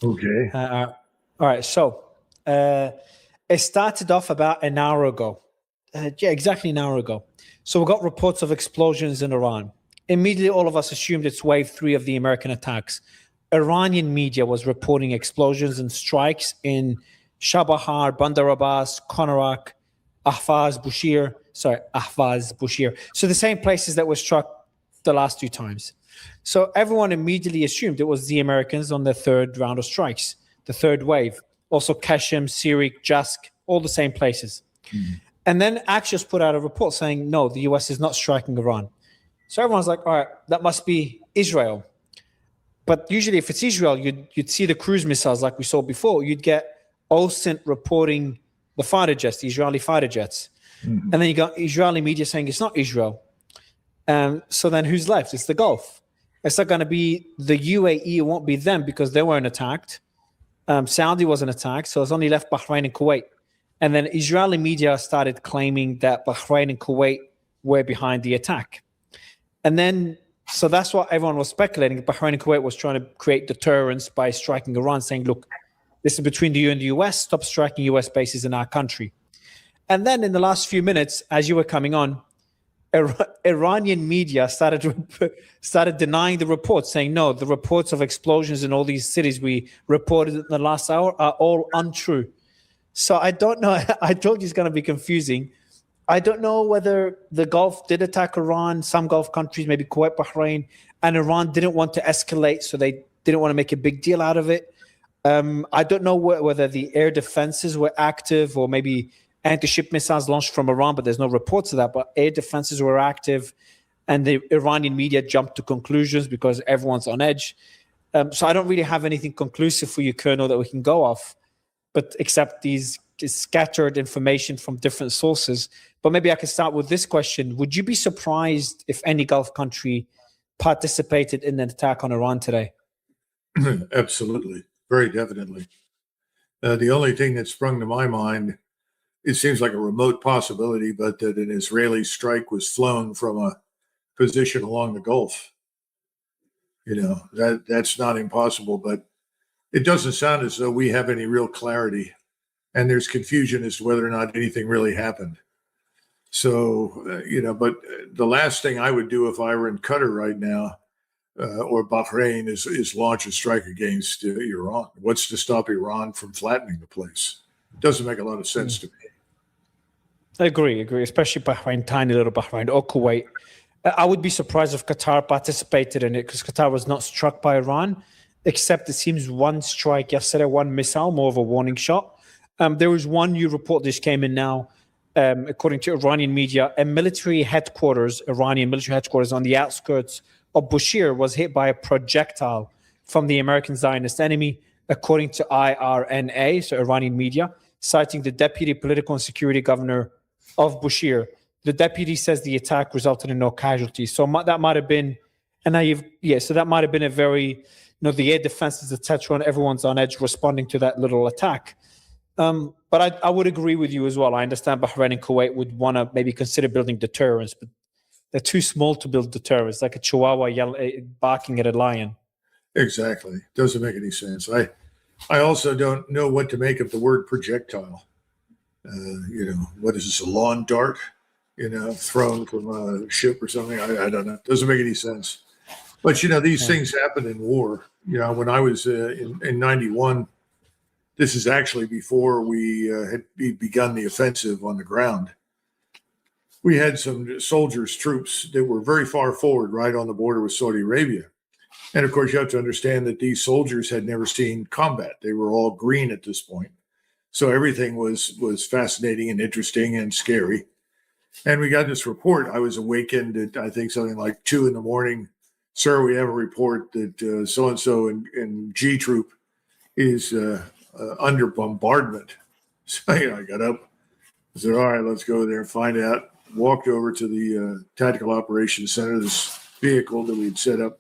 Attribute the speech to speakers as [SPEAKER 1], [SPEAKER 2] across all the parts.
[SPEAKER 1] Okay.
[SPEAKER 2] All right. So it started off about an hour ago. Yeah, exactly an hour ago. So we got reports of explosions in Iran. Immediately, all of us assumed it's wave 3 of the American attacks. Iranian media was reporting explosions and strikes in Shabahar, Bandar Abbas, Konarak, Ahvaz, Bushir. So the same places that were struck the last 2 times. So everyone immediately assumed it was the Americans on the third round of strikes, the third wave. Also Kashem, Sirik, Jask, all the same places. Mm-hmm. And then Axios put out a report saying, no, the US is not striking Iran. So everyone's like, all right, that must be Israel. But usually if it's Israel, you'd see the cruise missiles like we saw before. You'd get OSINT reporting the fighter jets, the Israeli fighter jets. Mm-hmm. And then you got Israeli media saying it's not Israel. So then who's left? It's the Gulf. It's not going to be the UAE. It won't be them because they weren't attacked. Saudi wasn't attacked. So it's only left Bahrain and Kuwait. And then Israeli media started claiming that Bahrain and Kuwait were behind the attack. And then, so that's what everyone was speculating. Bahrain and Kuwait was trying to create deterrence by striking Iran, saying, look, this is between the EU and the US. Stop striking US bases in our country. And then in the last few minutes, as you were coming on, Iranian media started denying the reports, saying, no, the reports of explosions in all these cities we reported in the last hour are all untrue. So I don't know. I told you it's going to be confusing. I don't know whether the Gulf did attack Iran, some Gulf countries, maybe Kuwait, Bahrain, and Iran didn't want to escalate, so they didn't want to make a big deal out of it. I don't know whether the air defenses were active or maybe anti-ship missiles launched from Iran, but there's no reports of that. But air defenses were active, and the Iranian media jumped to conclusions because everyone's on edge. So I don't really have anything conclusive for you, Colonel, that we can go off, but except these scattered information from different sources. But maybe I can start with this question. Would you be surprised if any Gulf country participated in an attack on Iran today?
[SPEAKER 1] Absolutely. Very definitely. The only thing that sprung to my mind, it seems like a remote possibility, but that an Israeli strike was flown from a position along the Gulf. You know, that's not impossible, but it doesn't sound as though we have any real clarity. And there's confusion as to whether or not anything really happened. So, but the last thing I would do if I were in Qatar right now or Bahrain is launch a strike against Iran. What's to stop Iran from flattening the place? It doesn't make a lot of sense to me.
[SPEAKER 2] I agree, especially Bahrain, tiny little Bahrain or Kuwait. I would be surprised if Qatar participated in it because Qatar was not struck by Iran, except it seems one strike yesterday, one missile, more of a warning shot. There was one new report that came in now, according to Iranian media, a Iranian military headquarters on the outskirts of Bushir was hit by a projectile from the American Zionist enemy, according to IRNA, so Iranian media, citing the deputy political and security governor of Bushir. The deputy says the attack resulted in no casualties. So that might have been, so that might have been a very, the air defenses, etc., and everyone's on edge responding to that little attack. But I would agree with you as well. I understand Bahrain and Kuwait would want to maybe consider building deterrence, but they're too small to build deterrence, like a chihuahua barking at a lion.
[SPEAKER 1] Exactly. Doesn't make any sense. I also don't know what to make of the word projectile. What is this, a lawn dart, thrown from a ship or something? I don't know. Doesn't make any sense. But, these things happen in war. When I was in 91, this is actually before we had begun the offensive on the ground. We had some soldiers, troops that were very far forward, right on the border with Saudi Arabia. And of course, you have to understand that these soldiers had never seen combat. They were all green at this point. So everything was fascinating and interesting and scary. And we got this report. I was awakened at, I think, something like 2 a.m. Sir, we have a report that so-and-so in G Troop is under bombardment. So I got up. I said, all right, let's go there and find out. Walked over to the Tactical Operations Center, this vehicle that we'd set up.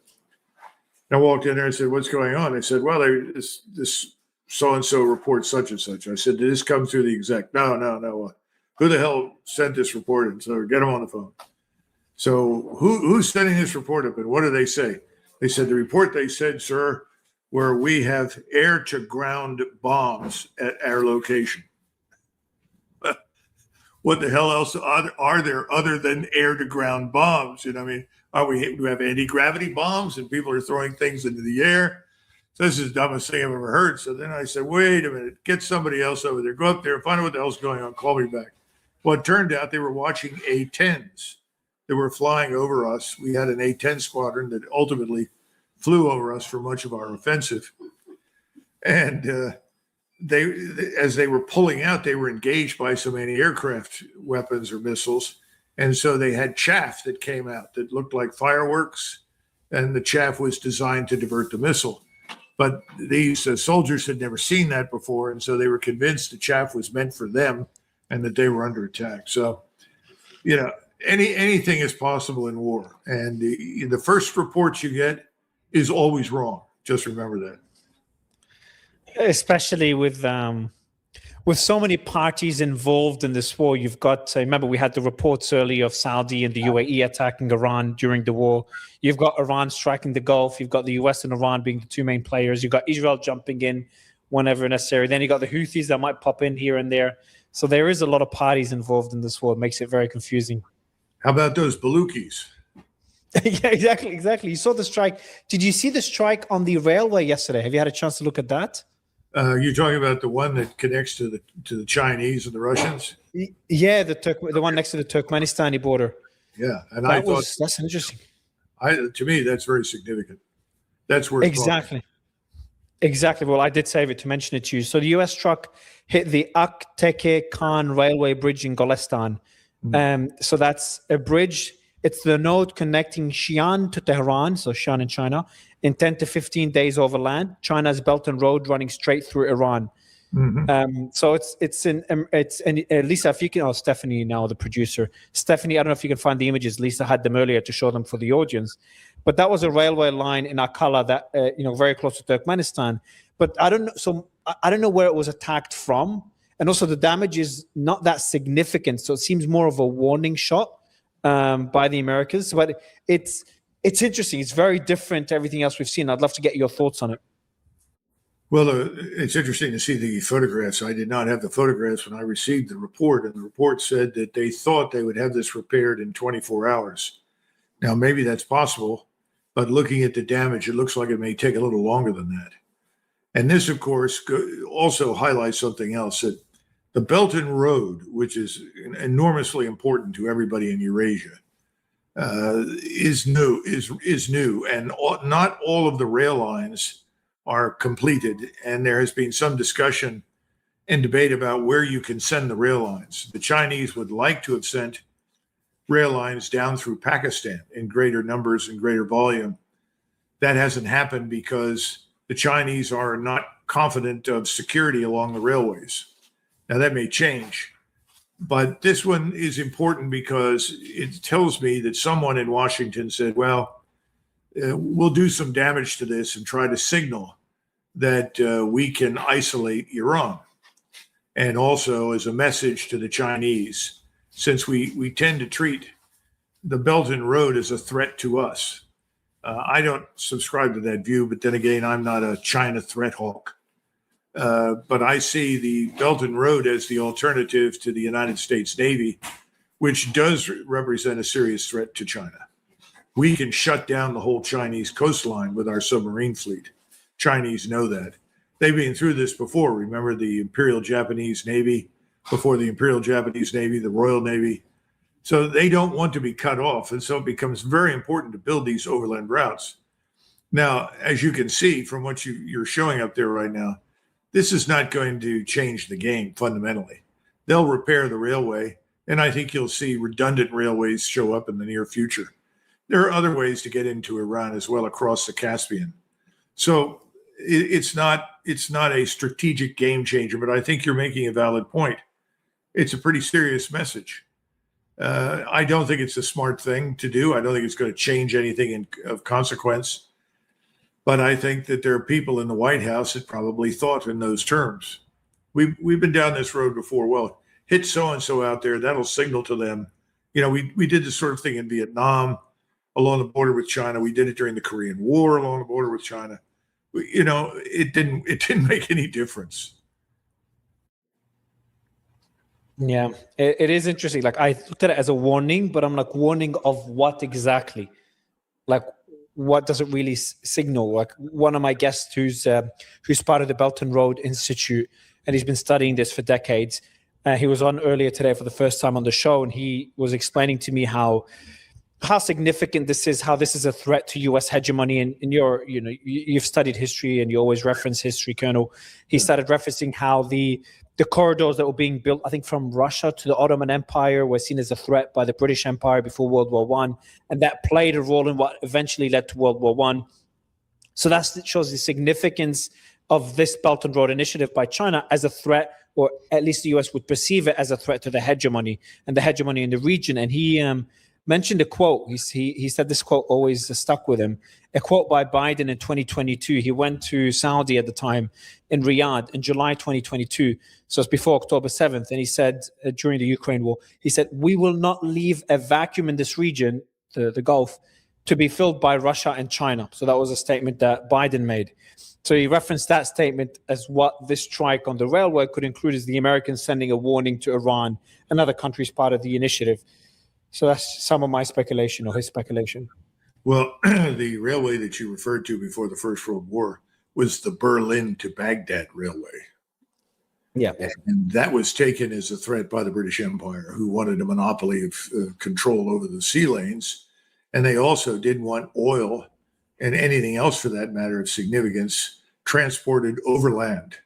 [SPEAKER 1] I walked in there and said, what's going on? They said, well, this so-and-so reports such and such. I said, did this come through the exec? No. Who the hell sent this report? And so get them on the phone. So who's sending this report up and what do they say? They said, the report they said, sir, where we have air-to-ground bombs at our location. What the hell else are there other than air-to-ground bombs? You know, I mean, do we have anti-gravity bombs and people are throwing things into the air? So this is the dumbest thing I've ever heard. So then I said, wait a minute, get somebody else over there. Go up there, find out what the hell's going on, call me back. Well, it turned out they were watching A-10s that were flying over us. We had an A-10 squadron that ultimately flew over us for much of our offensive. And as they were pulling out, they were engaged by some anti-aircraft weapons or missiles. And so they had chaff that came out that looked like fireworks, and the chaff was designed to divert the missile. But these soldiers had never seen that before, and so they were convinced the chaff was meant for them and that they were under attack. So, you know, anything is possible in war. And the first reports you get is always wrong. Just remember that.
[SPEAKER 2] Especially with so many parties involved in this war. You've got, remember, we had the reports earlier of Saudi and the UAE attacking Iran during the war. You've got Iran striking the Gulf. You've got the US and Iran being the two main players. You've got Israel jumping in whenever necessary. Then you got the Houthis that might pop in here and there. So there is a lot of parties involved in this war. It makes it very confusing.
[SPEAKER 1] How about those Balukis?
[SPEAKER 2] Yeah, exactly. You saw the strike. Did you see the strike on the railway yesterday? Have you had a chance to look at that?
[SPEAKER 1] You're talking about the one that connects to the Chinese and the Russians?
[SPEAKER 2] Yeah, the one next to the Turkmenistani border.
[SPEAKER 1] Yeah, and
[SPEAKER 2] that's interesting.
[SPEAKER 1] To me, that's very significant. That's where
[SPEAKER 2] Exactly. Well, I did save it to mention it to you. So the U.S. truck hit the Akteke Khan railway bridge in Golestan. So that's a bridge. It's the node connecting Xi'an to Tehran, so Xi'an in China, in 10 to 15 days overland. China's Belt and Road running straight through Iran. So it's Lisa, if you can, Stephanie now, the producer. Stephanie, I don't know if you can find the images. Lisa had them earlier to show them for the audience. But that was a railway line in Akala that, very close to Turkmenistan. But I don't know where it was attacked from. And also the damage is not that significant. So it seems more of a warning shot by the Americans. But it's interesting. It's very different to everything else we've seen. I'd love to get your thoughts on it.
[SPEAKER 1] Well, it's interesting to see the photographs. I did not have the photographs when I received the report, and the report said that they thought they would have this repaired in 24 hours. Now, maybe that's possible, but looking at the damage, it looks like it may take a little longer than that. And this, of course, also highlights something else, that the Belt and Road, which is enormously important to everybody in Eurasia, is new, and not all of the rail lines are completed, and there has been some discussion and debate about where you can send the rail lines. The Chinese would like to have sent rail lines down through Pakistan in greater numbers and greater volume. That hasn't happened because the Chinese are not confident of security along the railways. Now, that may change, but this one is important because it tells me that someone in Washington said, well, we'll do some damage to this and try to signal that we can isolate Iran. And also as a message to the Chinese, since we tend to treat the Belt and Road as a threat to us. I don't subscribe to that view, but then again, I'm not a China threat hawk. But I see the Belt and Road as the alternative to the United States Navy, which does represent a serious threat to China. We can shut down the whole Chinese coastline with our submarine fleet. Chinese know that. They've been through this before. Remember the Imperial Japanese Navy, before the Imperial Japanese Navy, the Royal Navy. So they don't want to be cut off. And so it becomes very important to build these overland routes. Now, as you can see from what you're showing up there right now, this is not going to change the game fundamentally. They'll repair the railway, and I think you'll see redundant railways show up in the near future. There are other ways to get into Iran as well across the Caspian. So it's not a strategic game changer, but I think you're making a valid point. It's a pretty serious message. I don't think it's a smart thing to do. I don't think it's going to change anything of consequence. But I think that there are people in the White House that probably thought in those terms. We've been down this road before. Well, hit so-and-so out there. That'll signal to them. We did this sort of thing in Vietnam along the border with China. We did it during the Korean War along the border with China. it didn't make any difference.
[SPEAKER 2] Yeah, it is interesting. Like I looked at it as a warning, but I'm like, warning of what exactly? Like, what does it really signal? Like one of my guests who's part of the Belt and Road Institute, and he's been studying this for decades. He was on earlier today for the first time on the show, and he was explaining to me how significant this is, how this is a threat to U.S. hegemony. And you've studied history and you always reference history, Colonel. He started referencing how the corridors that were being built, I think, from Russia to the Ottoman Empire were seen as a threat by the British Empire before World War One, and that played a role in what eventually led to World War One. So that shows the significance of this Belt and Road Initiative by China as a threat, or at least the U.S. would perceive it as a threat to the hegemony and the hegemony in the region. And he mentioned a quote. He said this quote always stuck with him. A quote by Biden in 2022. He went to Saudi at the time in Riyadh in July 2022. So it's before October 7th. And he said during the Ukraine war, he said, "We will not leave a vacuum in this region, the Gulf, to be filled by Russia and China." So that was a statement that Biden made. So he referenced that statement as what this strike on the railway could include, as the Americans sending a warning to Iran and other countries part of the initiative. So that's some of my speculation, or his speculation.
[SPEAKER 1] Well, the railway that you referred to before the First World War was the Berlin to Baghdad railway.
[SPEAKER 2] Yeah.
[SPEAKER 1] And that was taken as a threat by the British Empire, who wanted a monopoly of control over the sea lanes. And they also didn't want oil and anything else, for that matter, of significance transported overland.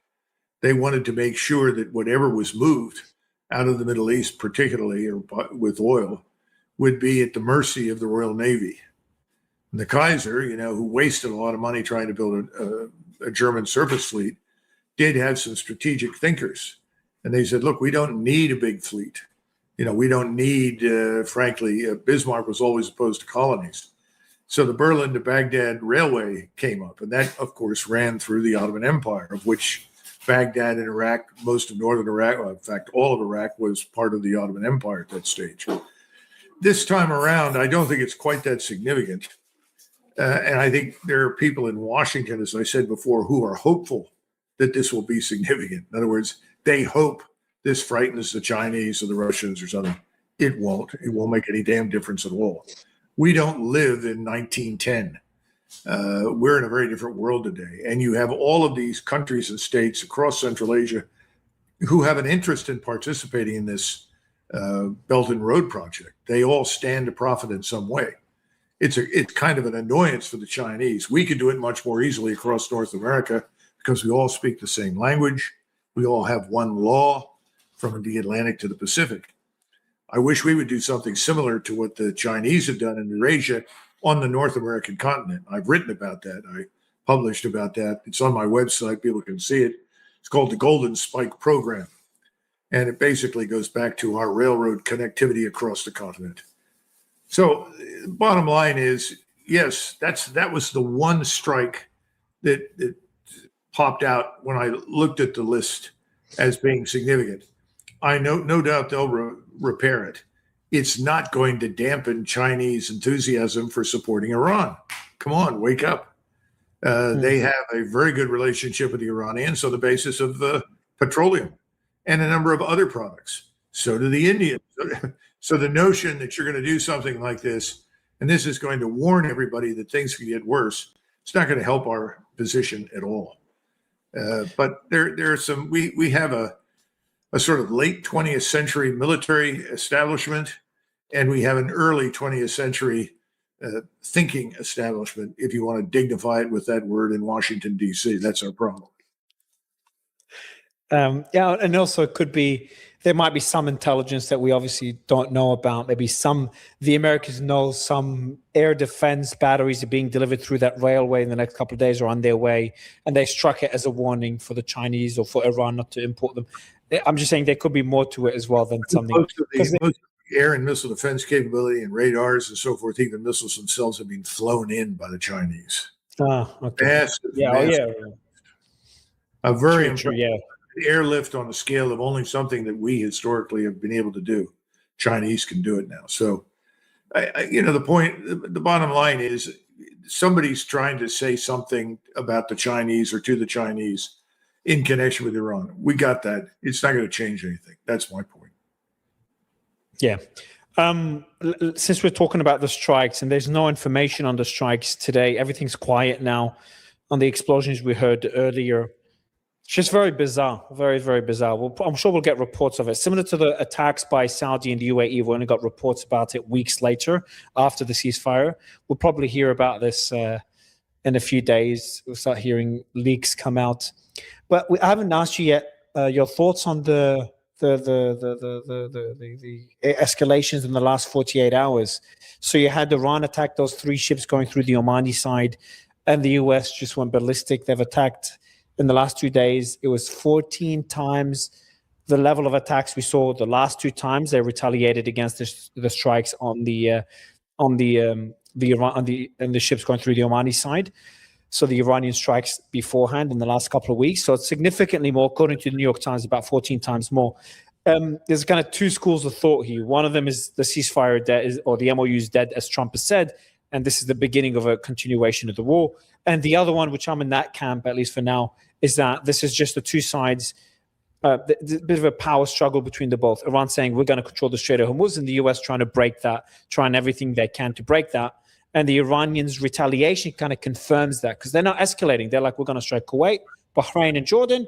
[SPEAKER 1] They wanted to make sure that whatever was moved out of the Middle East, particularly or with oil, would be at the mercy of the Royal Navy. And the Kaiser, who wasted a lot of money trying to build a German surface fleet, did have some strategic thinkers. And they said, look, we don't need a big fleet. We don't need, frankly, Bismarck was always opposed to colonies. So the Berlin to Baghdad railway came up. And that, of course, ran through the Ottoman Empire, of which Baghdad and Iraq, most of northern Iraq, well, in fact, all of Iraq was part of the Ottoman Empire at that stage. This time around, I don't think it's quite that significant. And I think there are people in Washington, as I said before, who are hopeful that this will be significant. In other words, they hope this frightens the Chinese or the Russians or something. It won't. It won't make any damn difference at all. We don't live in 1910. We're in a very different world today. And you have all of these countries and states across Central Asia who have an interest in participating in this Belt and Road project. They all stand to profit in some way. It's kind of an annoyance for the Chinese. We could do it much more easily across North America because we all speak the same language. We all have one law from the Atlantic to the Pacific. I wish we would do something similar to what the Chinese have done in Eurasia on the North American continent. I've written about that. I published about that. It's on my website. People can see it. It's called the Golden Spike Program. And it basically goes back to our railroad connectivity across the continent. So bottom line is, yes, that was the one strike that popped out when I looked at the list as being significant. I know, no doubt they'll repair it. It's not going to dampen Chinese enthusiasm for supporting Iran. Come on, wake up. They have a very good relationship with the Iranians on the basis of petroleum and a number of other products. So do the Indians. So the notion that you're going to do something like this, and this is going to warn everybody that things can get worse, it's not going to help our position at all. But there are some, we have a sort of late 20th century military establishment, and we have an early 20th century thinking establishment, if you want to dignify it with that word, in Washington, D.C. That's our problem.
[SPEAKER 2] Yeah, and also it could be, there might be some intelligence that we obviously don't know about. Maybe the Americans know some air defense batteries are being delivered through that railway in the next couple of days or on their way, and they struck it as a warning for the Chinese or for Iran not to import them. I'm just saying there could be more to it as well than something.
[SPEAKER 1] Most of the air and missile defense capability and radars and so forth, even missiles themselves, have been flown in by the Chinese.
[SPEAKER 2] Okay.
[SPEAKER 1] Massive,
[SPEAKER 2] yeah,
[SPEAKER 1] massive. A very
[SPEAKER 2] true, yeah.
[SPEAKER 1] Airlift on the scale of only something that we historically have been able to do. Chinese can do it now. So, the bottom line is somebody's trying to say something about the Chinese or to the Chinese in connection with Iran. We got that. It's not going to change anything. That's my point.
[SPEAKER 2] Yeah. Since we're talking about the strikes, and there's no information on the strikes today, everything's quiet now on the explosions we heard earlier. It's just very bizarre, very, very bizarre. I'm sure we'll get reports of it. Similar to the attacks by Saudi and the UAE, we only got reports about it weeks later after the ceasefire. We'll probably hear about this in a few days. We'll start hearing leaks come out. But I haven't asked you yet your thoughts on the escalations in the last 48 hours. So you had Iran attack those 3 ships going through the Omani side, and the US just went ballistic. They've attacked in the last 2 days. It was 14 times the level of attacks we saw the last 2 times. They retaliated against the strikes on the ships going through the Omani side. So the Iranian strikes beforehand in the last couple of weeks. So it's significantly more, according to the New York Times, about 14 times more. There's kind of 2 schools of thought here. One of them is the ceasefire dead, or the MOU is dead, as Trump has said, and this is the beginning of a continuation of the war. And the other one, which I'm in that camp, at least for now, is that this is just the 2 sides, a bit of a power struggle between the both. Iran saying we're going to control the Strait of Hormuz, and the US trying to break that, trying everything they can to break that. And the Iranians' retaliation kind of confirms that, because they're not escalating. They're like, we're going to strike Kuwait, Bahrain, and Jordan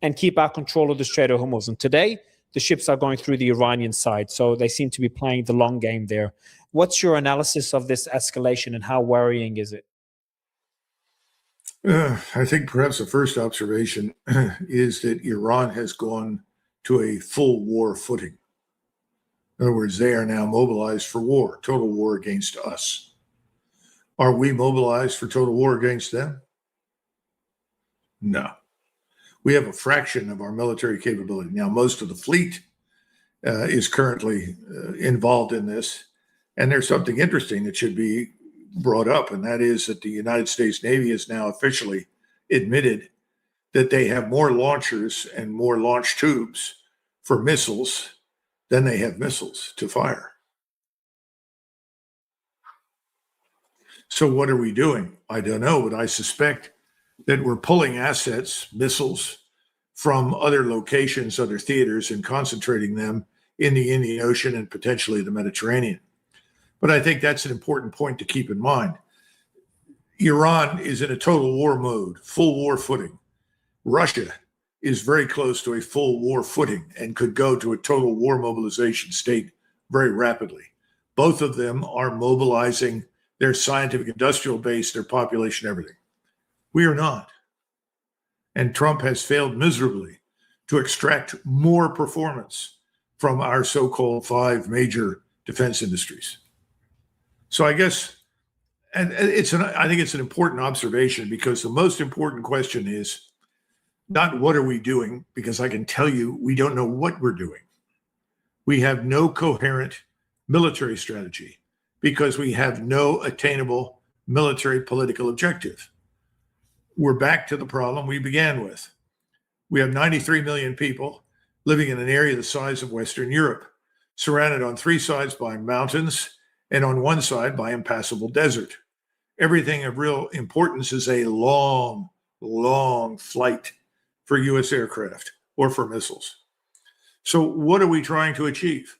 [SPEAKER 2] and keep our control of the Strait of Hormuz. And today, the ships are going through the Iranian side. So they seem to be playing the long game there. What's your analysis of this escalation, and how worrying is it?
[SPEAKER 1] I think perhaps the first observation is that Iran has gone to a full war footing. In other words, they are now mobilized for war, total war against us. Are we mobilized for total war against them? No. We have a fraction of our military capability. Now, most of the fleet is currently involved in this. And there's something interesting that should be brought up, and that is that the United States Navy has now officially admitted that they have more launchers and more launch tubes for missiles than they have missiles to fire. So what are we doing? I don't know, but I suspect that we're pulling assets, missiles, from other locations, other theaters, and concentrating them in the Indian Ocean and potentially the Mediterranean. But I think that's an important point to keep in mind. Iran is in a total war mode, full war footing. Russia is very close to a full war footing and could go to a total war mobilization state very rapidly. Both of them are mobilizing their scientific industrial base, their population, everything. We are not. And Trump has failed miserably to extract more performance from our so-called 5 major defense industries. So I guess, and I think it's an important observation, because the most important question is not what are we doing, because I can tell you we don't know what we're doing. We have no coherent military strategy because we have no attainable military political objective. We're back to the problem we began with. We have 93 million people living in an area the size of Western Europe, surrounded on 3 sides by mountains and on one side by impassable desert. Everything of real importance is a long, long flight for US aircraft or for missiles. So what are we trying to achieve?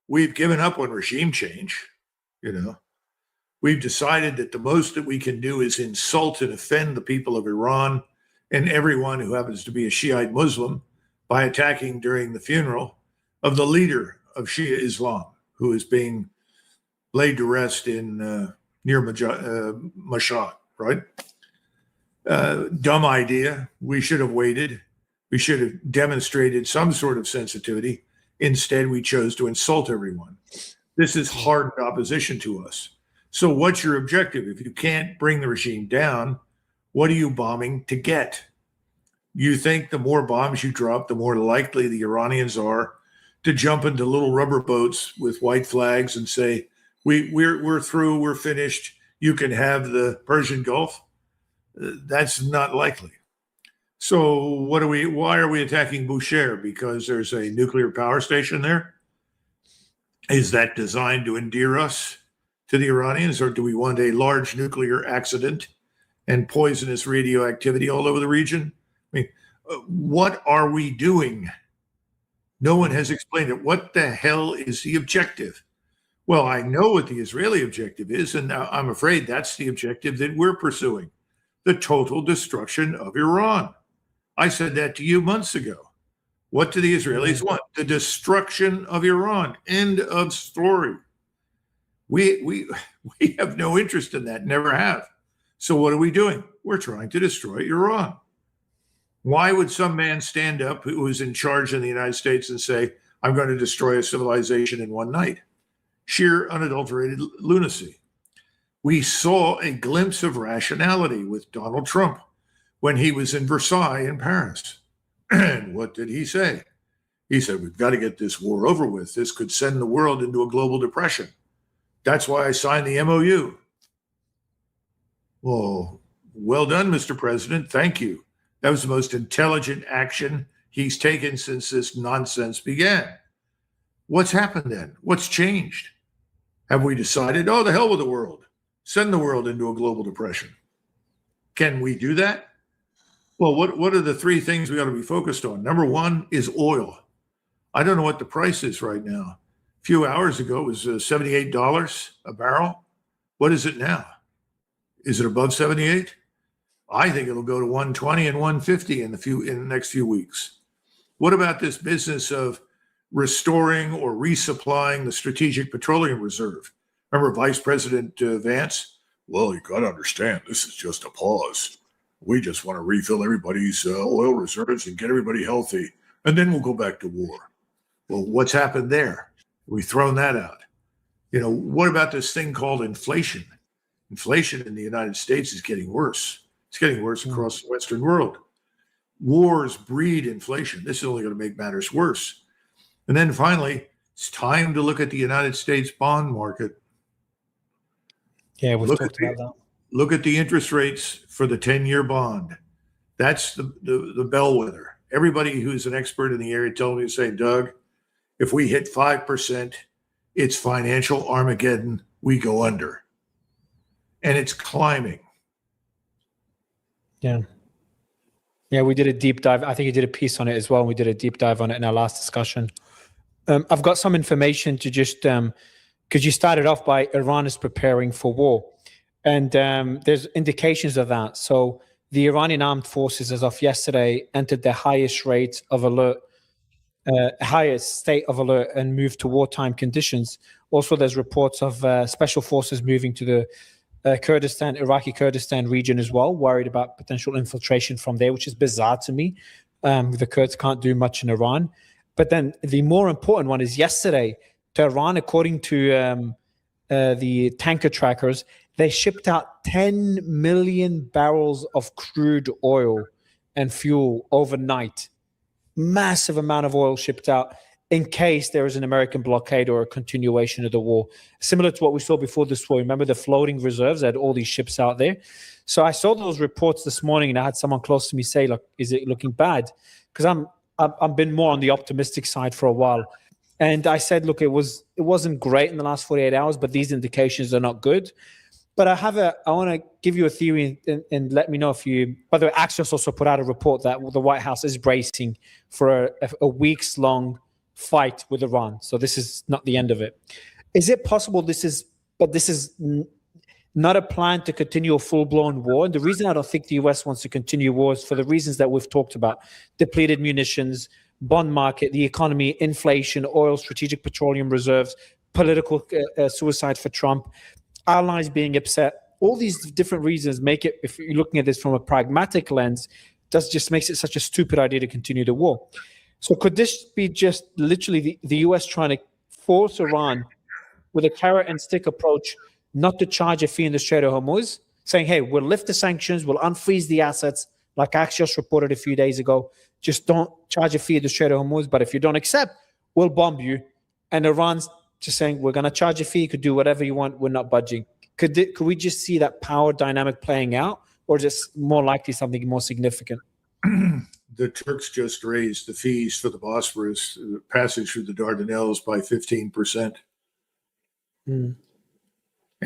[SPEAKER 1] We've given up on regime change. We've decided that the most that we can do is insult and offend the people of Iran and everyone who happens to be a Shiite Muslim by attacking during the funeral of the leader of Shia Islam, who is being laid to rest in near Mashhad, right? Dumb idea. We should have waited. We should have demonstrated some sort of sensitivity. Instead, we chose to insult everyone. This is hardened opposition to us. So what's your objective? If you can't bring the regime down, what are you bombing to get? You think the more bombs you drop, the more likely the Iranians are to jump into little rubber boats with white flags and say, we're through, we're finished, you can have the Persian Gulf? That's not likely. So why are we attacking Bushehr? Because there's a nuclear power station there? Is that designed to endear us to the Iranians, or do we want a large nuclear accident and poisonous radioactivity all over the region? I mean, what are we doing? No one has explained it. What the hell is the objective? Well, I know what the Israeli objective is, and I'm afraid that's the objective that we're pursuing, the total destruction of Iran. I said that to you months ago. What do the Israelis want? The destruction of Iran. End of story. We have no interest in that, never have. So what are we doing? We're trying to destroy Iran. Why would some man stand up who is in charge in the United States and say, I'm going to destroy a civilization in one night? Sheer unadulterated lunacy. We saw a glimpse of rationality with Donald Trump when he was in Versailles in Paris. And what did he say? He said, we've got to get this war over with. This could send the world into a global depression. That's why I signed the MOU. Well done, Mr. President. Thank you. That was the most intelligent action he's taken since this nonsense began. What's happened then? What's changed? Have we decided, the hell with the world, send the world into a global depression? Can we do that? Well, what are the three things we ought to be focused on? Number one is oil. I don't know what the price is right now. A few hours ago, it was $78 a barrel. What is it now? Is it above 78? I think it'll go to 120 and 150 in the next few weeks. What about this business of restoring or resupplying the Strategic Petroleum Reserve? Remember Vice President Vance? Well, you got to understand, this is just a pause. We just want to refill everybody's oil reserves and get everybody healthy, and then we'll go back to war. Well, what's happened there? We've thrown that out. What about this thing called inflation? Inflation in the United States is getting worse. It's getting worse across the Western world. Wars breed inflation. This is only going to make matters worse. And then finally, it's time to look at the United States bond market.
[SPEAKER 2] Yeah, we've talked about that.
[SPEAKER 1] Look at the interest rates for the 10-year bond. That's the bellwether. Everybody who's an expert in the area told me to say, Doug, if we hit 5%, it's financial Armageddon. We go under. And it's climbing.
[SPEAKER 2] Yeah. Yeah, we did a deep dive. I think you did a piece on it as well. And we did a deep dive on it in our last discussion. I've got some information to just, because you started off by Iran is preparing for war. And there's indications of that. So the Iranian armed forces, as of yesterday, entered their highest rate of alert, highest state of alert, and moved to wartime conditions. Also, there's reports of special forces moving to the Iraqi Kurdistan region as well, worried about potential infiltration from there, which is bizarre to me. The Kurds can't do much in Iran. But then the more important one is yesterday, Tehran, according to the tanker trackers, they shipped out 10 million barrels of crude oil and fuel overnight. Massive amount of oil shipped out in case there is an American blockade or a continuation of the war. Similar to what we saw before this war. Remember the floating reserves? They had all these ships out there. So I saw those reports this morning, and I had someone close to me say, look, is it looking bad? Because I've been more on the optimistic side for a while. And I said, look, it wasn't great in the last 48 hours, but these indications are not good. But I want to give you a theory and let me know if you, by the way, Axios also put out a report that the White House is bracing for a weeks long fight with Iran. So this is not the end of it. Is it possible this is not a plan to continue a full-blown war? And the reason I don't think the US wants to continue war is for the reasons that we've talked about: depleted munitions, bond market, the economy, inflation, oil, strategic petroleum reserves, political suicide for Trump, allies being upset. All these different reasons make it, if you're looking at this from a pragmatic lens, just makes it such a stupid idea to continue the war. So could this be just literally the US trying to force Iran with a carrot and stick approach not to charge a fee in the Strait of Hormuz, saying, hey, we'll lift the sanctions, we'll unfreeze the assets, like Axios reported a few days ago, just don't charge a fee in the Strait of Hormuz, but if you don't accept, we'll bomb you. And Iran's just saying, we're going to charge a fee, you could do whatever you want, we're not budging. Could we just see that power dynamic playing out, or just more likely something more significant?
[SPEAKER 1] The Turks just raised the fees for the Bosphorus passage through the Dardanelles by 15%. And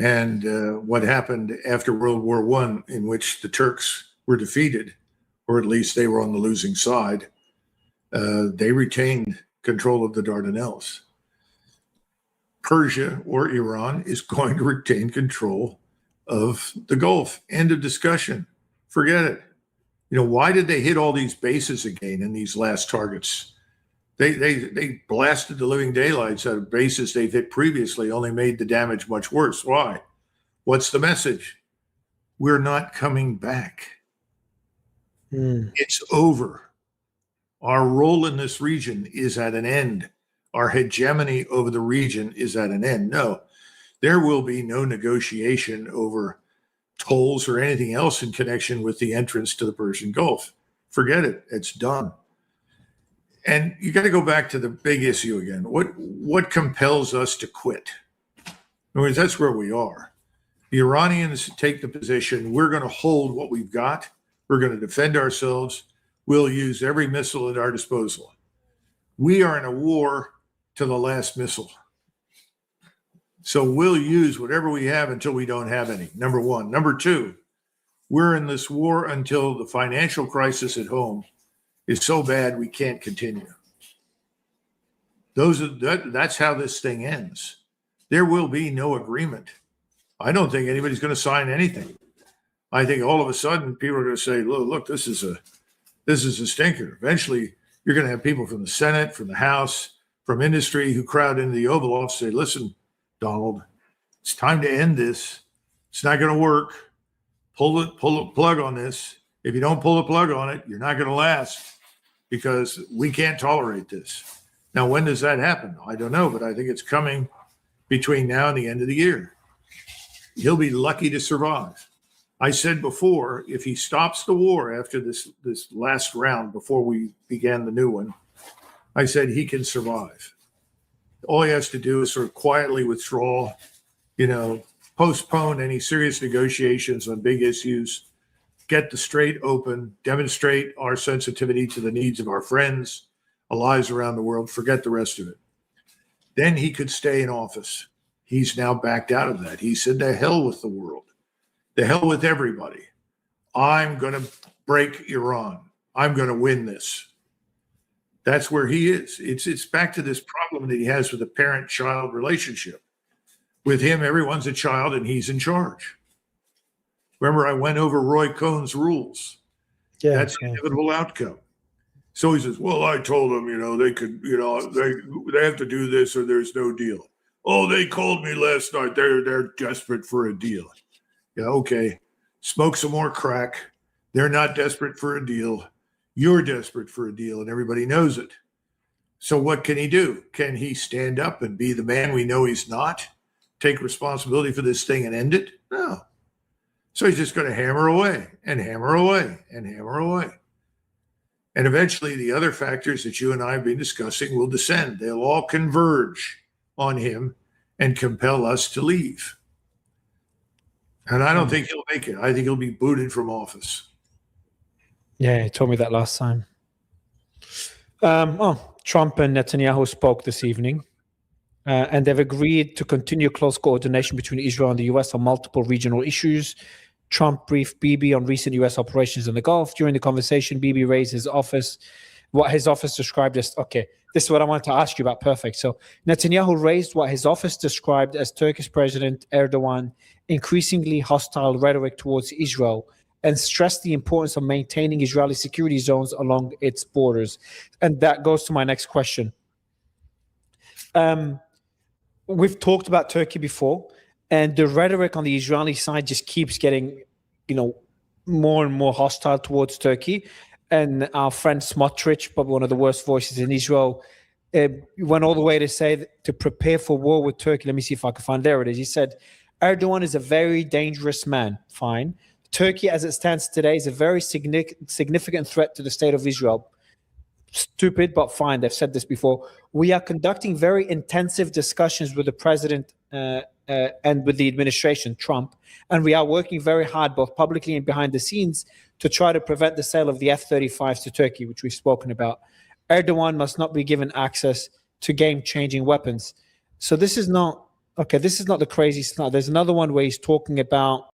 [SPEAKER 1] and what happened after World War I, in which the Turks were defeated, or at least they were on the losing side. They retained control of the Dardanelles. Persia or Iran is going to retain control of the Gulf. End of discussion. Forget it. Why did they hit all these bases again in these last targets? They blasted the living daylights out of bases they've hit previously, only made the damage much worse. Why? What's the message? We're not coming back. It's over. Our role in this region is at an end. Our hegemony over the region is at an end. No, there will be no negotiation over tolls or anything else in connection with the entrance to the Persian Gulf. Forget it. It's done. And you got to go back to the big issue again. What compels us to quit? In other words, that's where we are. The Iranians take the position, we're going to hold what we've got. We're going to defend ourselves. We'll use every missile at our disposal. We are in a war to the last missile. So we'll use whatever we have until we don't have any, number one. Number two, we're in this war until the financial crisis at home is so bad we can't continue. That's how this thing ends. There will be no agreement. I don't think anybody's going to sign anything. I think all of a sudden people are going to say, look, this is a stinker. Eventually, you're going to have people from the Senate, from the House, from industry who crowd into the Oval Office say, listen, Donald, it's time to end this. It's not going to work. Pull the plug on this. If you don't pull the plug on it, you're not going to last because we can't tolerate this. Now, when does that happen? I don't know, but I think it's coming between now and the end of the year. He'll be lucky to survive. I said before, if he stops the war after this last round before we began the new one, I said he can survive. All he has to do is sort of quietly withdraw, postpone any serious negotiations on big issues, get the strait open, demonstrate our sensitivity to the needs of our friends, allies around the world, forget the rest of it. Then he could stay in office. He's now backed out of that. He said, the hell with the world. The hell with everybody. I'm going to break Iran. I'm going to win this. That's where he is. It's back to this problem that he has with a parent-child relationship. With him, everyone's a child and he's in charge. Remember, I went over Roy Cohn's rules. Yeah, that's the inevitable outcome. So he says, well, I told them, they could, they have to do this or there's no deal. Oh, they called me last night. They're desperate for a deal. Yeah, okay. Smoke some more crack. They're not desperate for a deal. You're desperate for a deal, and everybody knows it. So what can he do? Can he stand up and be the man we know he's not? Take responsibility for this thing and end it? No. So he's just going to hammer away and hammer away and hammer away. And eventually the other factors that you and I have been discussing will descend. They'll all converge on him and compel us to leave. And I don't think he'll make it. I think he'll be booted from office.
[SPEAKER 2] Yeah, he told me that last time. Trump and Netanyahu spoke this evening, and they've agreed to continue close coordination between Israel and the U.S. on multiple regional issues. Trump briefed Bibi on recent U.S. operations in the Gulf. During the conversation, Bibi raised what his office described as, okay, this is what I wanted to ask you about. Perfect. So Netanyahu raised what his office described as Turkish President Erdogan increasingly hostile rhetoric towards Israel and stressed the importance of maintaining Israeli security zones along its borders. And that goes to my next question. We've talked about Turkey before, and the rhetoric on the Israeli side just keeps getting, more and more hostile towards Turkey. And our friend Smotrich, probably one of the worst voices in Israel, went all the way to say to prepare for war with Turkey. Let me see if I can find. There it is. He said, Erdogan is a very dangerous man. Fine. Turkey, as it stands today, is a very significant threat to the state of Israel. Stupid, but fine. They've said this before. We are conducting very intensive discussions with the president and with the administration, Trump, and we are working very hard, both publicly and behind the scenes, to try to prevent the sale of the F-35s to Turkey, which we've spoken about. Erdogan must not be given access to game-changing weapons. So this is not Okay, this is not the crazy scenario. There's another one where he's talking about,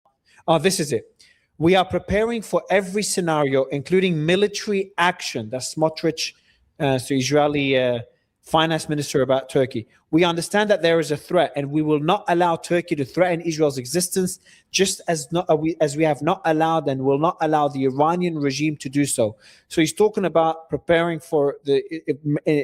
[SPEAKER 2] oh, this is it. We are preparing for every scenario, including military action. That's Smotrich, so Israeli finance minister about Turkey. We understand that there is a threat, and we will not allow Turkey to threaten Israel's existence, just as we have not allowed and will not allow the Iranian regime to do so. So he's talking about preparing for the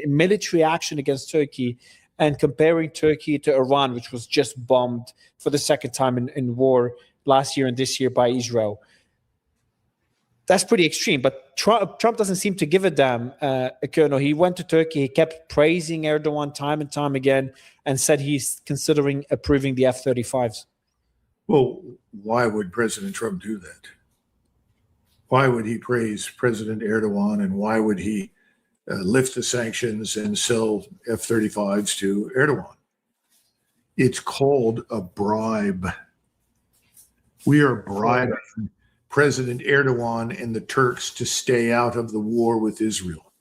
[SPEAKER 2] military action against Turkey, and comparing Turkey to Iran, which was just bombed for the second time in war last year and this year by Israel. That's pretty extreme, but Trump doesn't seem to give a damn. Colonel, he went to Turkey, he kept praising Erdogan time and time again, and said he's considering approving the F-35s.
[SPEAKER 1] Well, why would President Trump do that? Why would he praise President Erdogan, and why would he lift the sanctions and sell F-35s to Erdogan? It's called a bribe. We are bribing President Erdogan and the Turks to stay out of the war with Israel.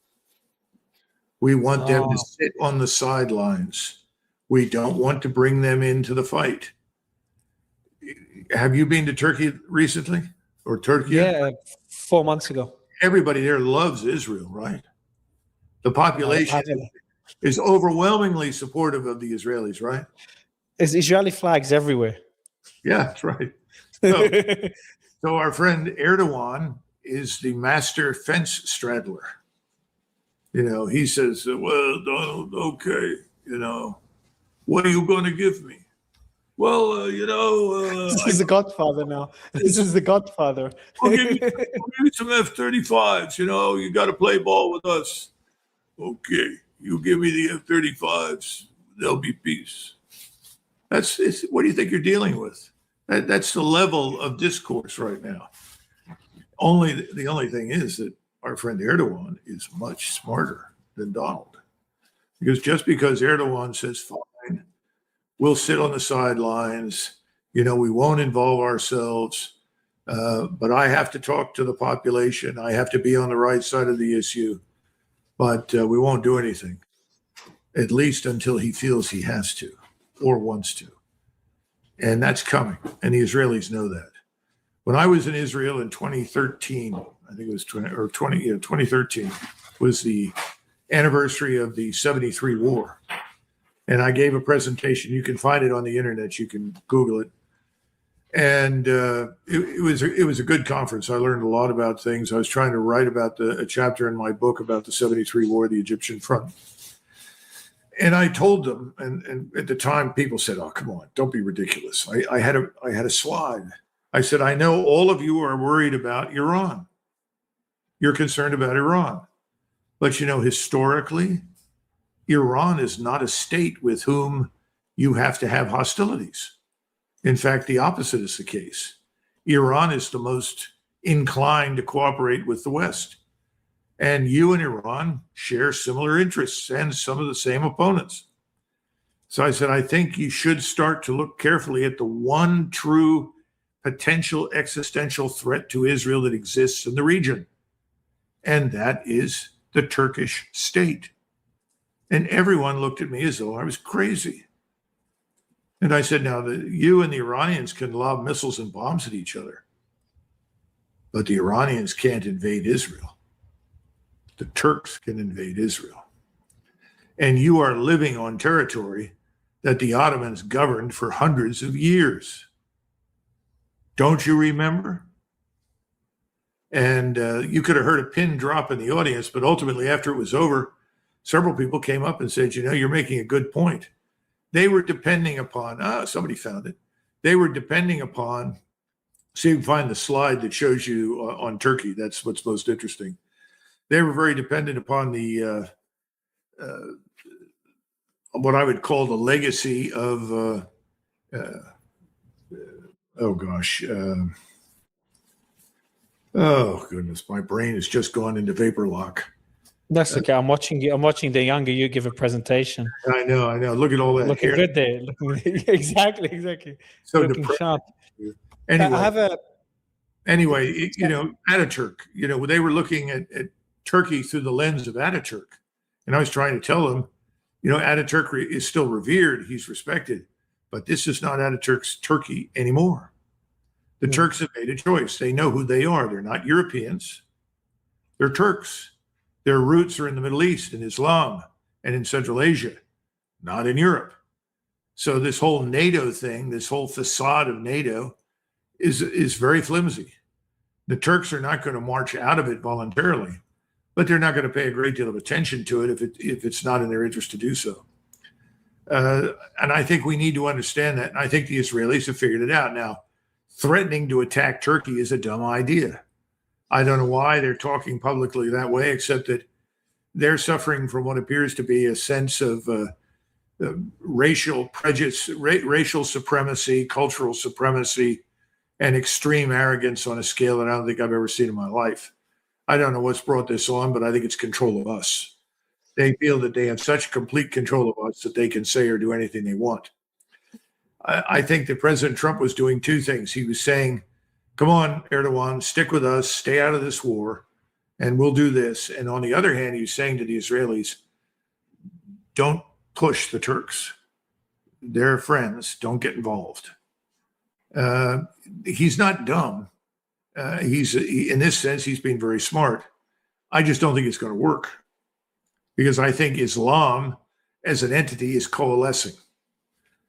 [SPEAKER 1] We want them to sit on the sidelines. We don't want to bring them into the fight. Have you been to Turkey recently? Or Turkey?
[SPEAKER 2] Yeah, 4 months ago.
[SPEAKER 1] Everybody there loves Israel, right? The population is overwhelmingly supportive of the Israelis, right?
[SPEAKER 2] There's Israeli flags everywhere.
[SPEAKER 1] Yeah, that's right. So our friend Erdogan is the master fence straddler. You know, he says, well, Donald, okay, you know, what are you going to give me? Well,
[SPEAKER 2] this is the Godfather now. This is the Godfather.
[SPEAKER 1] I'll give you some F-35s. You know, you got to play ball with us. Okay, you give me the F-35s, there'll be peace. What do you think you're dealing with? That's the level of discourse right now. The only thing is that our friend Erdogan is much smarter than Donald. Because just because Erdogan says, fine, we'll sit on the sidelines, you know, we won't involve ourselves, but I have to talk to the population. I have to be on the right side of the issue, but we won't do anything, at least until he feels he has to or wants to. And that's coming. And the Israelis know that. When I was in Israel in 2013, I think it was 2013 was the anniversary of the 73 war. And I gave a presentation. You can find it on the internet. You can Google it. And it was a good conference. I learned a lot about things. I was trying to write about a chapter in my book about the 73 war, the Egyptian front. And I told them, and at the time, people said, "Oh, come on, don't be ridiculous." I had a slide. I said, "I know all of you are worried about Iran. You're concerned about Iran, but you know, historically, Iran is not a state with whom you have to have hostilities. In fact, the opposite is the case. Iran is the most inclined to cooperate with the West." And you and Iran share similar interests and some of the same opponents. So I said, I think you should start to look carefully at the one true potential existential threat to Israel that exists in the region. And that is the Turkish state. And everyone looked at me as though I was crazy. And I said, now, you and the Iranians can lob missiles and bombs at each other, but the Iranians can't invade Israel. The Turks can invade Israel. And you are living on territory that the Ottomans governed for hundreds of years. Don't you remember? And you could have heard a pin drop in the audience, but ultimately, after it was over, several people came up and said, you know, you're making a good point. They were depending upon, somebody found it. They were depending upon, so you can find the slide that shows you on Turkey. That's what's most interesting. They were very dependent upon the what I would call the legacy of oh goodness, my brain has just gone into vapor lock.
[SPEAKER 2] That's okay. I'm watching the younger you give a presentation.
[SPEAKER 1] I know. Look at all that.
[SPEAKER 2] Looking good there. Exactly.
[SPEAKER 1] So
[SPEAKER 2] looking sharp.
[SPEAKER 1] Anyway,
[SPEAKER 2] I have a.
[SPEAKER 1] Anyway, you know, Ataturk. You know, they were looking at Turkey through the lens of Ataturk. And I was trying to tell them, you know, Ataturk is still revered. He's respected. But this is not out of Turkey anymore. The Turks have made a choice. They know who they are. They're not Europeans. They're Turks. Their roots are in the Middle East, in Islam, and in Central Asia, not in Europe. So this whole NATO thing, this whole facade of NATO is very flimsy. The Turks are not going to march out of it voluntarily, but they're not going to pay a great deal of attention to it if it's not in their interest to do so. And I think we need to understand that. And I think the Israelis have figured it out. Now, threatening to attack Turkey is a dumb idea. I don't know why they're talking publicly that way, except that they're suffering from what appears to be a sense of racial prejudice, racial supremacy, cultural supremacy, and extreme arrogance on a scale that I don't think I've ever seen in my life. I don't know what's brought this on, but I think it's control of us. They feel that they have such complete control of us that they can say or do anything they want. I think that President Trump was doing two things. He was saying, come on, Erdogan, stick with us, stay out of this war, and we'll do this. And on the other hand, he's saying to the Israelis, don't push the Turks. They're friends. Don't get involved. He's not dumb. In this sense, he's being very smart. I just don't think it's going to work because I think Islam as an entity is coalescing.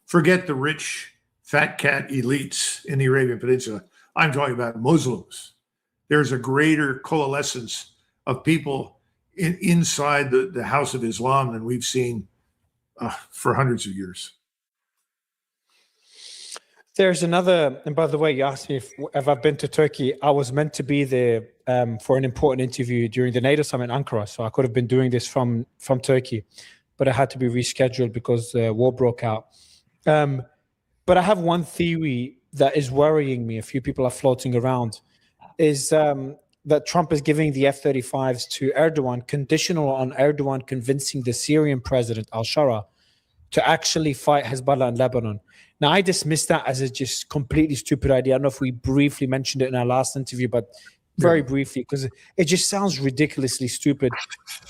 [SPEAKER 1] Forget the rich, fat cat elites in the Arabian Peninsula. I'm talking about Muslims. There's a greater coalescence of people inside the House of Islam than we've seen for hundreds of years.
[SPEAKER 2] There's another, and by the way, you asked me if I've been to Turkey. I was meant to be there for an important interview during the NATO summit in Ankara, so I could have been doing this from Turkey, but it had to be rescheduled because war broke out. But I have one theory that is worrying me. A few people are floating around, is that Trump is giving the F-35s to Erdogan, conditional on Erdogan convincing the Syrian president, al-Shara, to actually fight Hezbollah in Lebanon. Now, I dismiss that as a just completely stupid idea. I don't know if we briefly mentioned it in our last interview, but very briefly, because it just sounds ridiculously stupid.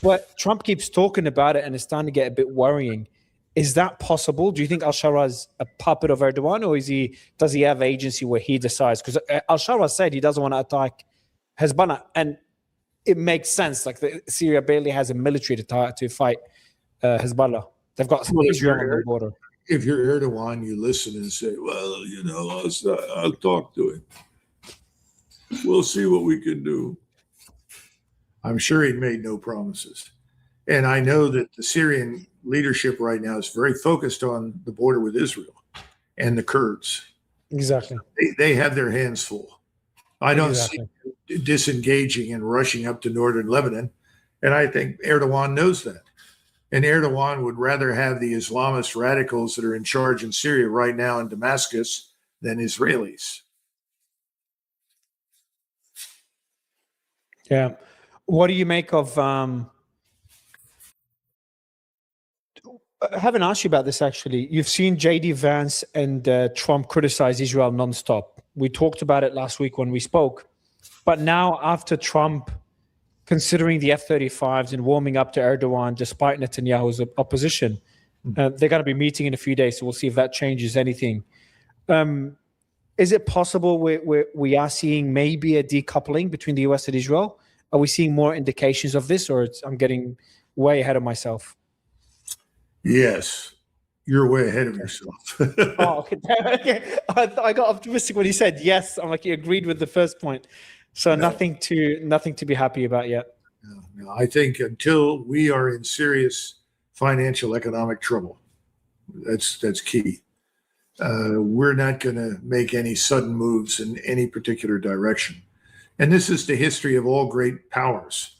[SPEAKER 2] But Trump keeps talking about it, and it's starting to get a bit worrying. Is that possible? Do you think al-Shara is a puppet of Erdogan, or does he have agency where he decides? Because al-Shara said he doesn't want to attack Hezbollah, and it makes sense. Like Syria barely has a military to fight Hezbollah. They've got Israel on the border.
[SPEAKER 1] If you're Erdogan, you listen and say, well, I'll talk to him. We'll see what we can do. I'm sure he made no promises. And I know that the Syrian leadership right now is very focused on the border with Israel and the Kurds.
[SPEAKER 2] Exactly.
[SPEAKER 1] They have their hands full. I don't see disengaging and rushing up to northern Lebanon. And I think Erdogan knows that. And Erdogan would rather have the Islamist radicals that are in charge in Syria right now in Damascus than Israelis.
[SPEAKER 2] Yeah. What do you make of... I haven't asked you about this, actually. You've seen J.D. Vance and Trump criticize Israel nonstop. We talked about it last week when we spoke. But now, after Trump considering the F-35s and warming up to Erdogan despite Netanyahu's opposition, they're going to be meeting in a few days, so we'll see if that changes anything. Is it possible we are seeing maybe a decoupling between the US and Israel? Are we seeing more indications of this, or I'm getting way ahead of myself?
[SPEAKER 1] Yes, you're way ahead of yourself.
[SPEAKER 2] Oh, okay. I got optimistic when he said yes. I'm like, he agreed with the first point. So nothing to be happy about yet.
[SPEAKER 1] No, I think until we are in serious financial economic trouble, that's key. We're not going to make any sudden moves in any particular direction. And this is the history of all great powers.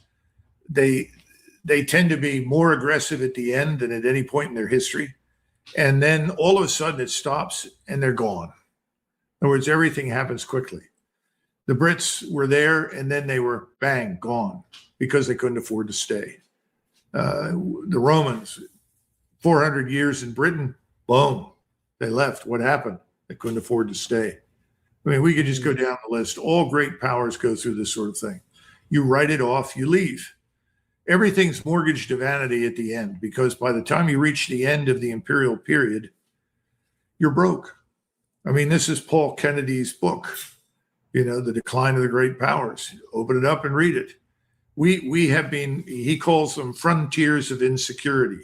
[SPEAKER 1] They tend to be more aggressive at the end than at any point in their history. And then all of a sudden it stops and they're gone. In other words, everything happens quickly. The Brits were there and then they were, bang, gone because they couldn't afford to stay. The Romans, 400 years in Britain, boom, they left. What happened? They couldn't afford to stay. I mean, we could just go down the list. All great powers go through this sort of thing. You write it off, you leave. Everything's mortgaged to vanity at the end, because by the time you reach the end of the imperial period, you're broke. I mean, this is Paul Kennedy's book, The Decline of the Great Powers. Open it up and read it. We have been, he calls them frontiers of insecurity.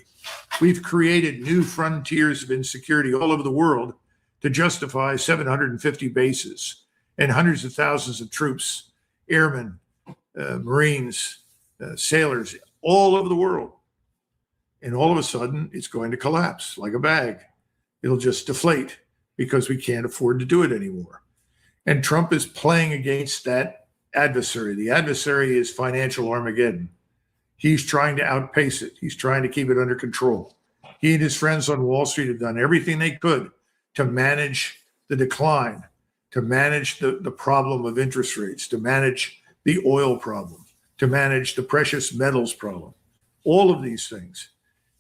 [SPEAKER 1] We've created new frontiers of insecurity all over the world to justify 750 bases and hundreds of thousands of troops, airmen, Marines, sailors, all over the world. And all of a sudden, it's going to collapse like a bag. It'll just deflate because we can't afford to do it anymore. And Trump is playing against that adversary. The adversary is financial Armageddon. He's trying to outpace it. He's trying to keep it under control. He and his friends on Wall Street have done everything they could to manage the decline, to manage the problem of interest rates, to manage the oil problem, to manage the precious metals problem. All of these things.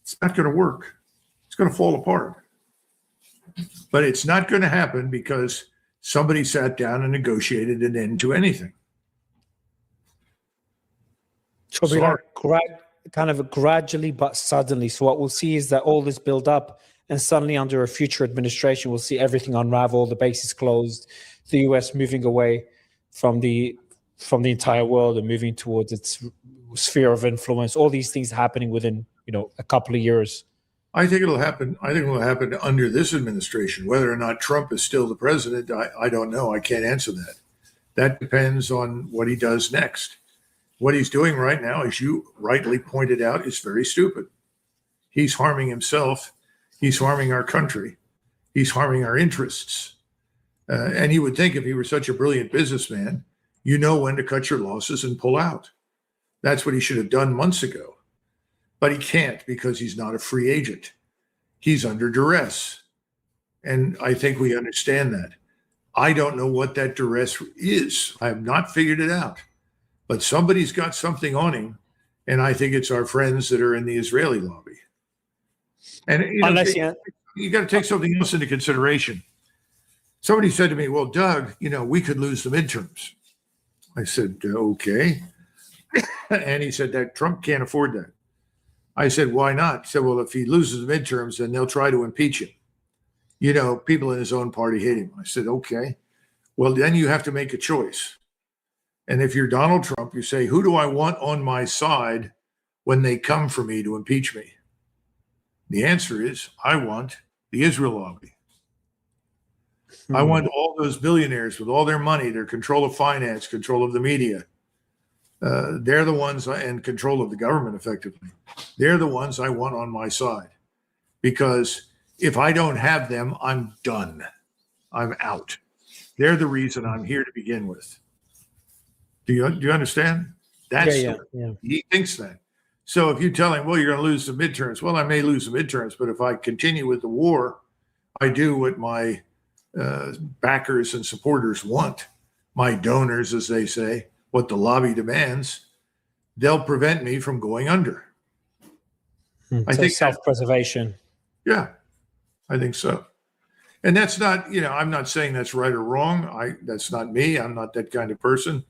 [SPEAKER 1] It's not going to work. It's going to fall apart. But it's not going to happen because somebody sat down and negotiated an end to anything.
[SPEAKER 2] So it'll be like kind of gradually but suddenly. So what we'll see is that all this build up, and suddenly under a future administration, we'll see everything unravel, the bases closed, the US moving away from the entire world and moving towards its sphere of influence. All these things happening within a couple of years.
[SPEAKER 1] I think it'll happen. I think it will happen under this administration. Whether or not Trump is still the president, I don't know. I can't answer that. That depends on what he does next. What he's doing right now, as you rightly pointed out, is very stupid. He's harming himself. He's harming our country. He's harming our interests. And you would think if he were such a brilliant businessman, you know when to cut your losses and pull out. That's what he should have done months ago. But he can't because he's not a free agent. He's under duress. And I think we understand that. I don't know what that duress is. I have not figured it out. But somebody's got something on him. And I think it's our friends that are in the Israeli lobby. And you got to take something else into consideration. Somebody said to me, well, Doug, we could lose the midterms. I said, okay. And he said that Trump can't afford that. I said, why not? He said, well, if he loses the midterms, then they'll try to impeach him. People in his own party hate him. I said, okay. Well, then you have to make a choice. And if you're Donald Trump, you say, who do I want on my side when they come for me to impeach me? The answer is, I want the Israel lobby. I want all those billionaires with all their money, their control of finance, control of the media. They're the ones, and control of the government, effectively. They're the ones I want on my side. Because if I don't have them, I'm done. I'm out. They're the reason I'm here to begin with. Do you understand? Yeah. He thinks that. So if you tell him, well, you're going to lose the midterms. Well, I may lose the midterms, but if I continue with the war, I do what my backers and supporters want, my donors, as they say, what the lobby demands, they'll prevent me from going under. I think
[SPEAKER 2] self-preservation.
[SPEAKER 1] Yeah, I think so. And that's not, I'm not saying that's right or wrong. That's not me. I'm not that kind of person.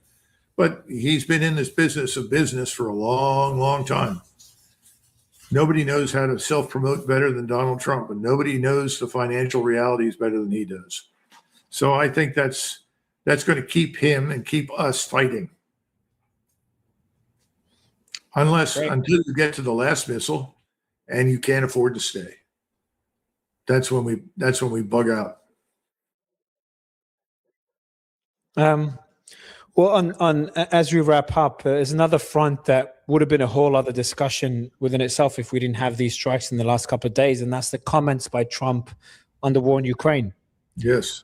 [SPEAKER 1] But he's been in this business for a long, long time. Nobody knows how to self-promote better than Donald Trump, and nobody knows the financial realities better than he does. So I think that's going to keep him and keep us fighting. Until you get to the last missile and you can't afford to stay. That's when we bug out.
[SPEAKER 2] Well, on as we wrap up, there's another front that would have been a whole other discussion within itself if we didn't have these strikes in the last couple of days, and that's the comments by Trump on the war in Ukraine.
[SPEAKER 1] Yes.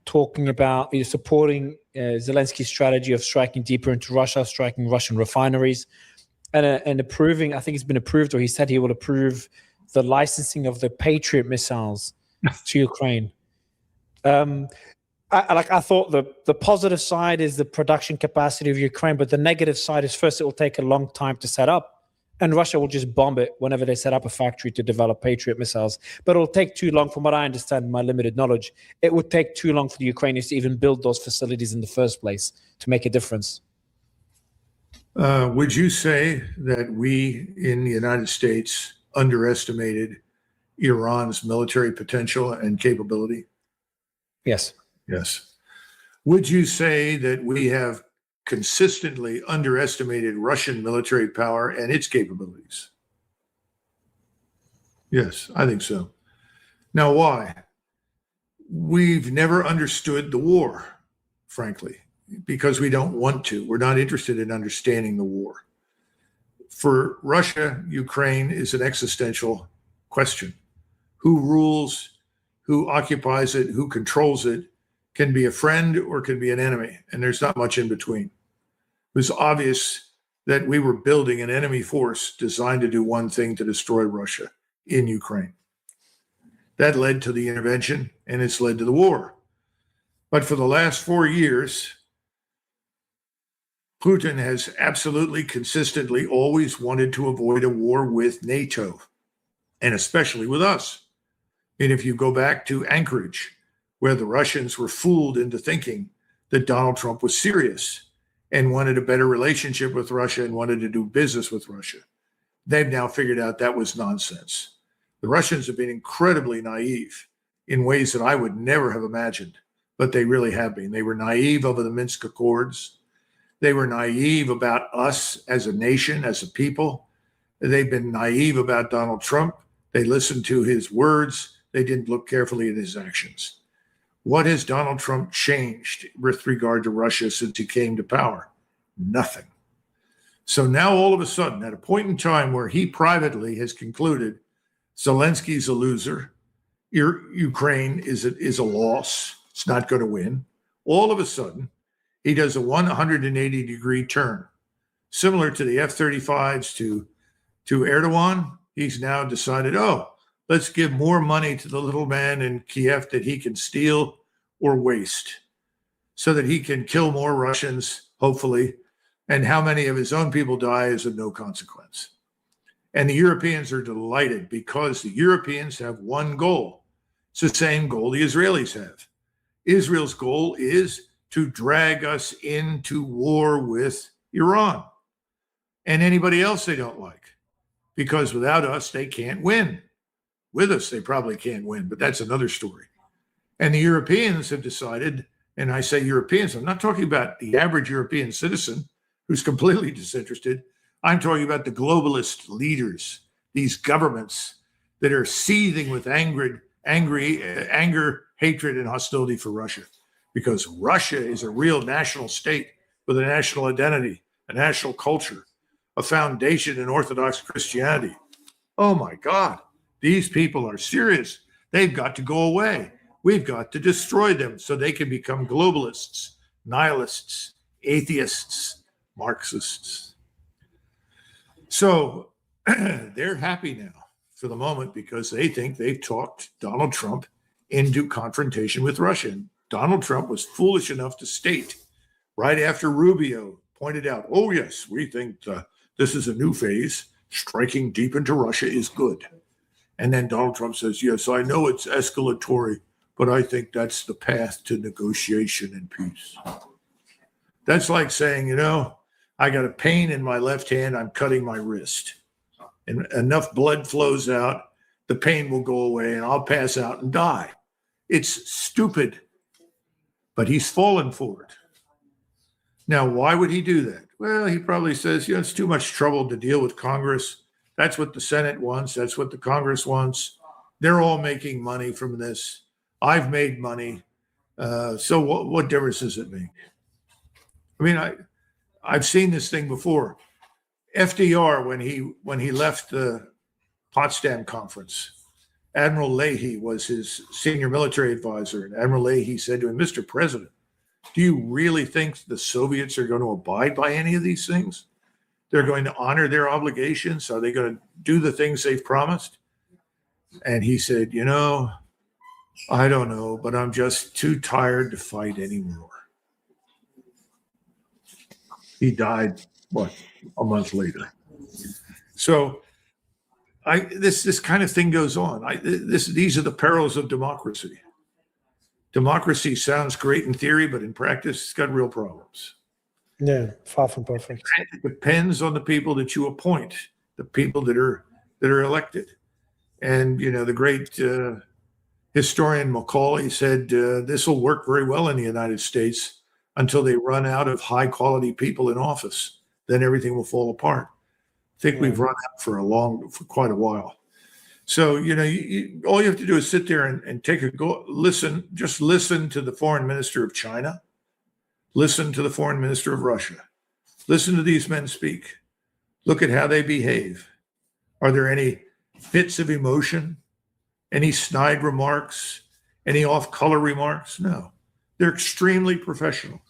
[SPEAKER 2] Talking about supporting Zelensky's strategy of striking deeper into Russia, striking Russian refineries, and approving, I think it's been approved, or he said he will approve the licensing of the Patriot missiles to Ukraine. I thought the positive side is the production capacity of Ukraine, but the negative side is, first, it will take a long time to set up, and Russia will just bomb it whenever they set up a factory to develop Patriot missiles. But it'll take too long, from what I understand, my limited knowledge. It would take too long for the Ukrainians to even build those facilities in the first place to make a difference.
[SPEAKER 1] Would you say that we in the United States underestimated Iran's military potential and capability?
[SPEAKER 2] Yes.
[SPEAKER 1] Yes. Would you say that we have consistently underestimated Russian military power and its capabilities? Yes, I think so. Now, why? We've never understood the war, frankly, because we don't want to. We're not interested in understanding the war. For Russia, Ukraine is an existential question. Who rules, who occupies it, who controls it, can be a friend or can be an enemy, and there's not much in between. It was obvious that we were building an enemy force designed to do one thing, to destroy Russia in Ukraine. That led to the intervention, and it's led to the war. But for the last 4 years, Putin has absolutely consistently always wanted to avoid a war with NATO, and especially with us. And if you go back to Anchorage, where the Russians were fooled into thinking that Donald Trump was serious and wanted a better relationship with Russia and wanted to do business with Russia, they've now figured out that was nonsense. The Russians have been incredibly naive in ways that I would never have imagined, but they really have been. They were naive over the Minsk Accords. They were naive about us as a nation, as a people. They've been naive about Donald Trump. They listened to his words. They didn't look carefully at his actions. What has Donald Trump changed with regard to Russia since he came to power? Nothing. So now all of a sudden, at a point in time where he privately has concluded Zelensky's a loser, Ukraine is a loss, it's not going to win, all of a sudden, he does a 180-degree turn. Similar to the F-35s to Erdogan, he's now decided, let's give more money to the little man in Kiev that he can steal or waste so that he can kill more Russians, hopefully, and how many of his own people die is of no consequence. And the Europeans are delighted because the Europeans have one goal. It's the same goal the Israelis have. Israel's goal is to drag us into war with Iran and anybody else they don't like, because without us, they can't win. With us, they probably can't win, but that's another story. And the Europeans have decided, and I say Europeans, I'm not talking about the average European citizen who's completely disinterested. I'm talking about the globalist leaders, these governments that are seething with anger, hatred, and hostility for Russia, because Russia is a real national state with a national identity, a national culture, a foundation in Orthodox Christianity. Oh my God, these people are serious. They've got to go away. We've got to destroy them so they can become globalists, nihilists, atheists, Marxists. So they're happy now for the moment because they think they've talked Donald Trump into confrontation with Russia. And Donald Trump was foolish enough to state right after Rubio pointed out, oh, yes, we think this is a new phase. Striking deep into Russia is good. And then Donald Trump says, yes, I know it's escalatory, but I think that's the path to negotiation and peace. That's like saying, I got a pain in my left hand, I'm cutting my wrist. And enough blood flows out, the pain will go away, and I'll pass out and die. It's stupid, but he's fallen for it. Now, why would he do that? Well, he probably says, it's too much trouble to deal with Congress. That's what the Senate wants. That's what the Congress wants. They're all making money from this. I've made money. So what difference does it make? I mean, I've seen this thing before. FDR, when he left the Potsdam Conference, Admiral Leahy was his senior military advisor. And Admiral Leahy said to him, Mr. President, do you really think the Soviets are going to abide by any of these things? They're going to honor their obligations? Are they going to do the things they've promised? And he said, I don't know, but I'm just too tired to fight anymore. He died, a month later. So this kind of thing goes on. These are the perils of democracy. Democracy sounds great in theory, but in practice, it's got real problems.
[SPEAKER 2] Yeah, far from perfect.
[SPEAKER 1] It depends on the people that you appoint, the people that are elected. And, the great historian Macaulay said this will work very well in the United States until they run out of high quality people in office. Then everything will fall apart. I think we've run out for quite a while. So, all you have to do is sit there and take a go, listen, just listen to the foreign minister of China, listen to the foreign minister of Russia, listen to these men speak, look at how they behave. Are there any fits of emotion, any snide remarks, any off-color remarks? No, they're extremely professional.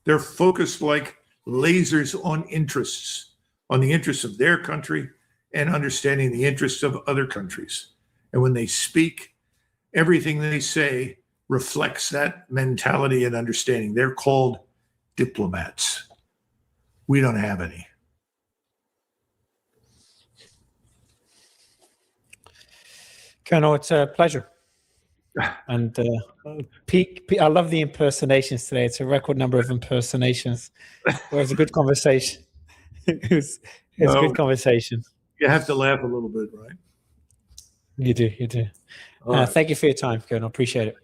[SPEAKER 1] They're focused like lasers on the interests of their country and understanding the interests of other countries. And when they speak, everything they say reflects that mentality and understanding. They're called diplomats. We don't have any.
[SPEAKER 2] Colonel, it's a pleasure. And I love the impersonations today. It's a record number of impersonations. It was a good conversation. It was a good conversation.
[SPEAKER 1] You have to laugh a little bit, right?
[SPEAKER 2] You do.
[SPEAKER 1] Right.
[SPEAKER 2] Thank you for your time, Colonel. Appreciate it.